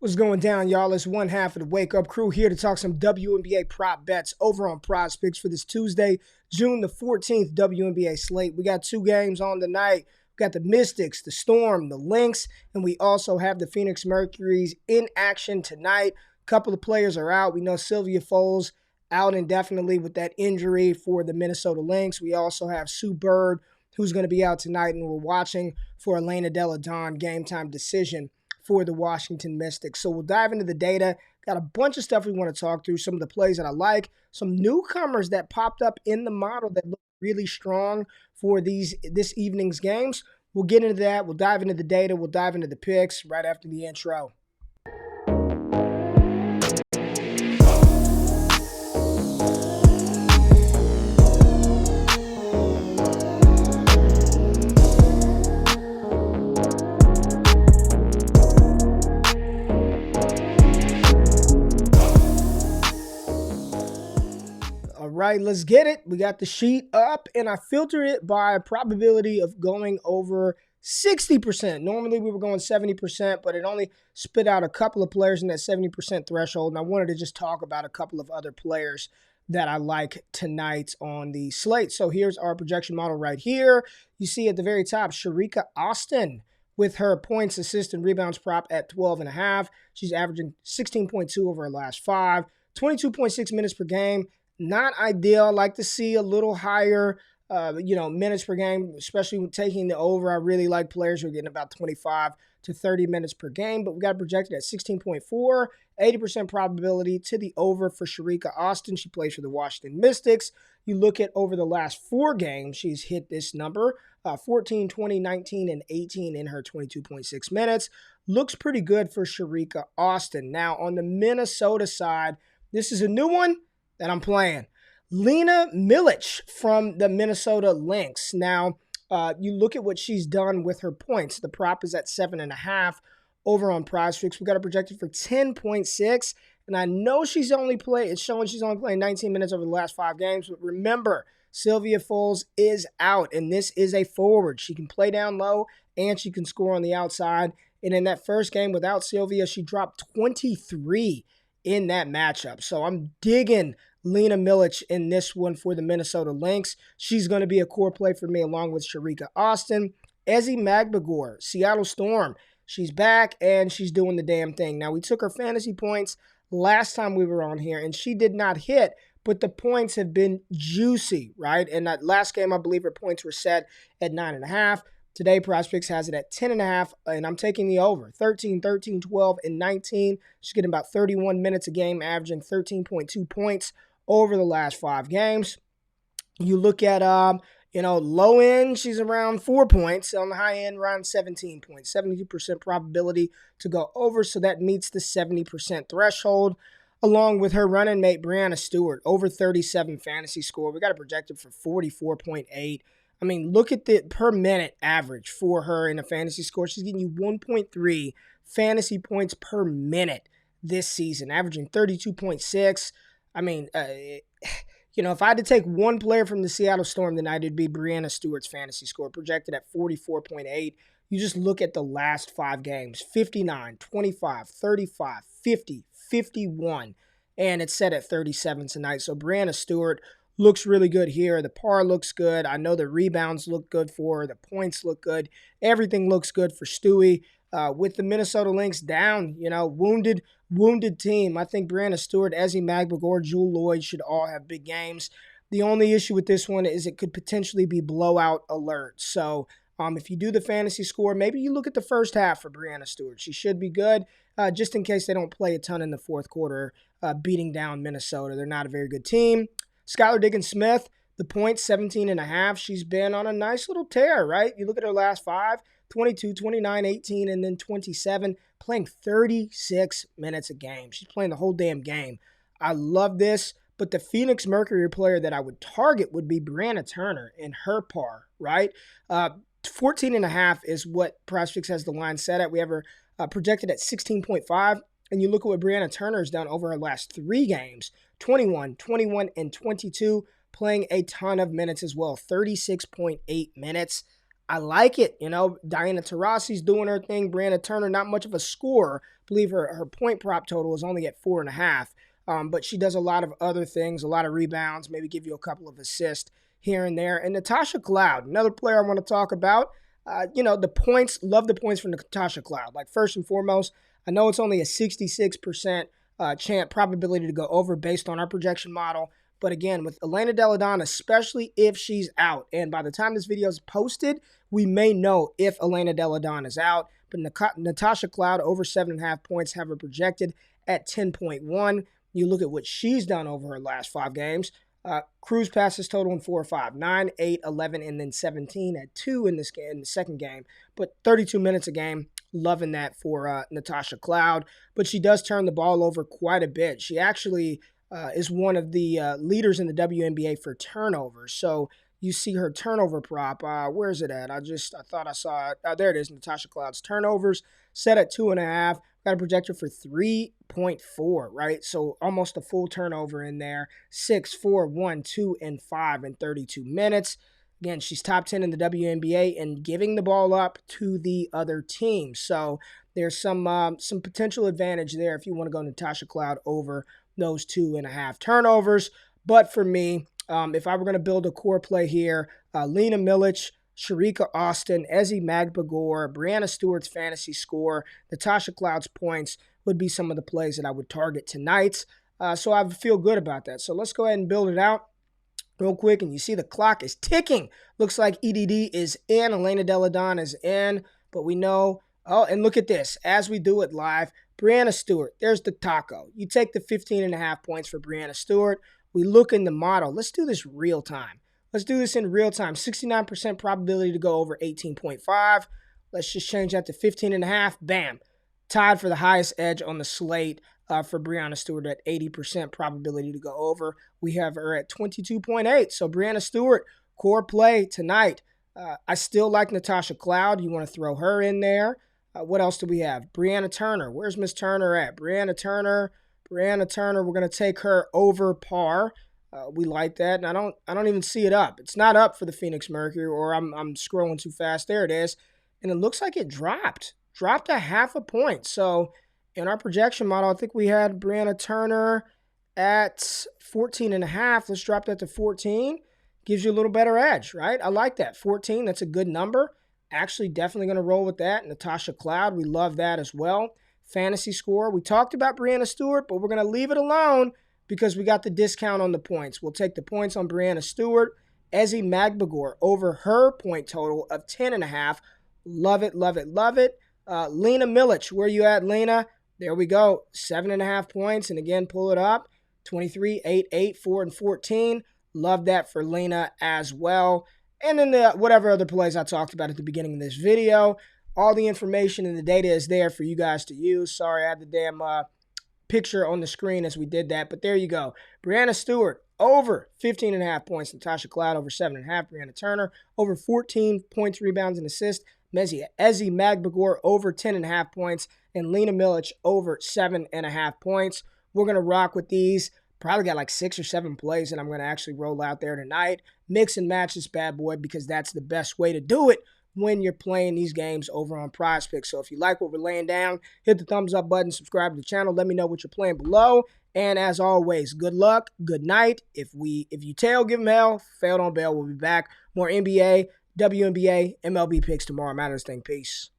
What's going down, y'all? It's one half of the Wake Up Crew here to talk some WNBA prop bets over on PrizePicks for this Tuesday, June the 14th WNBA slate. We got two games on tonight. We got the Mystics, the Storm, the Lynx, and we also have the Phoenix Mercury's in action tonight. A couple of players are out. We know Sylvia Foles out indefinitely with that injury for the Minnesota Lynx. We also have Sue Bird, who's going to be out tonight, and we're watching for Elena Delle Donne game time decision for the Washington Mystics. So we'll dive into the data. Got a bunch of stuff we want to talk through, some of the plays that I like, some newcomers that popped up in the model that look really strong for this evening's games. We'll get into that. We'll dive into the data. We'll dive into the picks right after the intro. All right, let's get it. We got the sheet up, and I filtered it by probability of going over 60%. Normally, we were going 70%, but it only spit out a couple of players in that 70% threshold, and I wanted to just talk about a couple of other players that I like tonight on the slate. So here's our projection model right here. You see at the very top, Sharika Austin with her points, assists, and rebounds prop at 12.5. She's averaging 16.2 over her last 5, 22.6 minutes per game. Not ideal. I like to see a little higher, minutes per game, especially with taking the over. I really like players who are getting about 25 to 30 minutes per game, but we got projected at 16.4, 80% probability to the over for Sharika Austin. She plays for the Washington Mystics. You look at over the last 4 games, she's hit this number, 14, 20, 19, and 18 in her 22.6 minutes. Looks pretty good for Sharika Austin. Now, on the Minnesota side, this is a new one that I'm playing. Lena Milic from the Minnesota Lynx. Now, you look at what she's done with her points. The prop is at 7.5 over on PrizePicks. We got it projected for 10.6, and I know it's showing she's only playing 19 minutes over the last 5 games, but remember, Sylvia Foles is out, and this is a forward. She can play down low, and she can score on the outside, and in that first game without Sylvia, she dropped 23 in that matchup. So I'm digging Lena Milic in this one for the Minnesota Lynx. She's going to be a core play for me along with Sharika Austin. Ezi Magbegor, Seattle Storm. She's back and she's doing the damn thing. Now, we took her fantasy points last time we were on here and she did not hit, but the points have been juicy, right? And that last game, I believe her points were set at 9.5. Today, PrizePicks has it at 10.5, and I'm taking the over. 13, 13, 12, and 19. She's getting about 31 minutes a game, averaging 13.2 points over the last 5 games. You look at, low end, she's around 4 points. On the high end, around 17 points. 72% probability to go over, so that meets the 70% threshold. Along with her running mate, Brianna Stewart, over 37 fantasy score. We got it projected for 44.8. I mean, look at the per minute average for her in a fantasy score. She's getting you 1.3 fantasy points per minute this season, averaging 32.6. I mean, if I had to take one player from the Seattle Storm tonight, it'd be Brianna Stewart's fantasy score, projected at 44.8. You just look at the last 5 games, 59, 25, 35, 50, 51, and it's set at 37 tonight. So Brianna Stewart looks really good here. The par looks good. I know the rebounds look good for her. The points look good. Everything looks good for Stewie. With the Minnesota Lynx down, wounded team. I think Brianna Stewart, Ezi Magbegor, Jewel Lloyd should all have big games. The only issue with this one is it could potentially be blowout alert. So if you do the fantasy score, maybe you look at the first half for Brianna Stewart. She should be good, just in case they don't play a ton in the fourth quarter, beating down Minnesota. They're not a very good team. Skylar Diggins-Smith, the points, 17.5. She's been on a nice little tear, right? You look at her last 5, 22, 29, 18, and then 27, playing 36 minutes a game. She's playing the whole damn game. I love this, but the Phoenix Mercury player that I would target would be Briana Turner in her par, right? 14.5 is what PrizePicks has the line set at. We have her projected at 16.5. And you look at what Brianna Turner has done over her last 3 games, 21, 21, and 22, playing a ton of minutes as well, 36.8 minutes. I like it. Diana Taurasi's doing her thing. Brianna Turner, not much of a scorer. I believe her point prop total is only at 4.5. But she does a lot of other things, a lot of rebounds, maybe give you a couple of assists here and there. And Natasha Cloud, another player I want to talk about. The points, love the points from Natasha Cloud. Like, first and foremost, I know it's only a 66% probability to go over based on our projection model. But again, with Elena Delle Donne, especially if she's out, and by the time this video is posted, we may know if Elena Delle Donne is out. But Natasha Cloud, over 7.5 points, have her projected at 10.1. You look at what she's done over her last 5 games. Cruise passes total in 4 or 5, 9, 8, 11, and then 17 at 2 in this game, in the second game. But 32 minutes a game, loving that for Natasha Cloud. But she does turn the ball over quite a bit. She actually is one of the leaders in the WNBA for turnovers. So you see her turnover prop. Where is it at? I thought I saw it. There it is. Natasha Cloud's turnovers set at 2.5. Got a projector for 3.4, right? So almost a full turnover in there. 6, 4, 1, 2, and 5 in 32 minutes. Again, she's top 10 in the WNBA and giving the ball up to the other team. So there's some potential advantage there if you want to go Natasha Cloud over those 2.5 turnovers. But for me, if I were going to build a core play here, Lena Milic, Sharika Austin, Ezi Magbagor, Brianna Stewart's fantasy score, Natasha Cloud's points would be some of the plays that I would target tonight. So I feel good about that. So let's go ahead and build it out real quick. And you see the clock is ticking. Looks like EDD is in. Elena Delle Donne is in. But we know, oh, and look at this. As we do it live, Brianna Stewart, there's the taco. You take the 15.5 points for Brianna Stewart. We look in the model. Let's do this real time. Let's do this in real time. 69% probability to go over 18.5. Let's just change that to 15.5. Bam. Tied for the highest edge on the slate for Brianna Stewart at 80% probability to go over. We have her at 22.8. So Brianna Stewart, core play tonight. I still like Natasha Cloud. You want to throw her in there. What else do we have? Brianna Turner. Where's Miss Turner at? Brianna Turner. We're going to take her over par. We like that, and I don't even see it up. It's not up for the Phoenix Mercury, or I'm scrolling too fast. There it is, and it looks like it dropped a 0.5 point. So in our projection model, I think we had Brianna Turner at 14.5. Let's drop that to 14. Gives you a little better edge, right? I like that. 14. That's a good number. Actually, definitely going to roll with that. Natasha Cloud, we love that as well. Fantasy score. We talked about Brianna Stewart, but we're going to leave it alone because we got the discount on the points. We'll take the points on Brianna Stewart. Ezi Magbagor over her point total of 10.5. Love it, love it, love it. Lena Milic, where you at, Lena? There we go. 7.5 points. And again, pull it up. 23, 8, 8, 4, and 14. Love that for Lena as well. And then whatever other plays I talked about at the beginning of this video. All the information and the data is there for you guys to use. Sorry, I had the damn picture on the screen as we did that. But there you go. Brianna Stewart over 15.5 points. Natasha Cloud over 7.5. Brianna Turner over 14 points, rebounds, and assists. Ezi Magbagor over 10.5 points. And Lena Milic over 7.5 points. We're going to rock with these. Probably got like 6 or 7 plays that I'm going to actually roll out there tonight. Mix and match this bad boy because that's the best way to do it when you're playing these games over on PrizePicks. So if you like what we're laying down, hit the thumbs up button, subscribe to the channel. Let me know what you're playing below. And as always, good luck, good night. If you tail, give them hell. Fail, don't bail. We'll be back. More NBA, WNBA, MLB picks tomorrow. I'm out of this thing. Peace.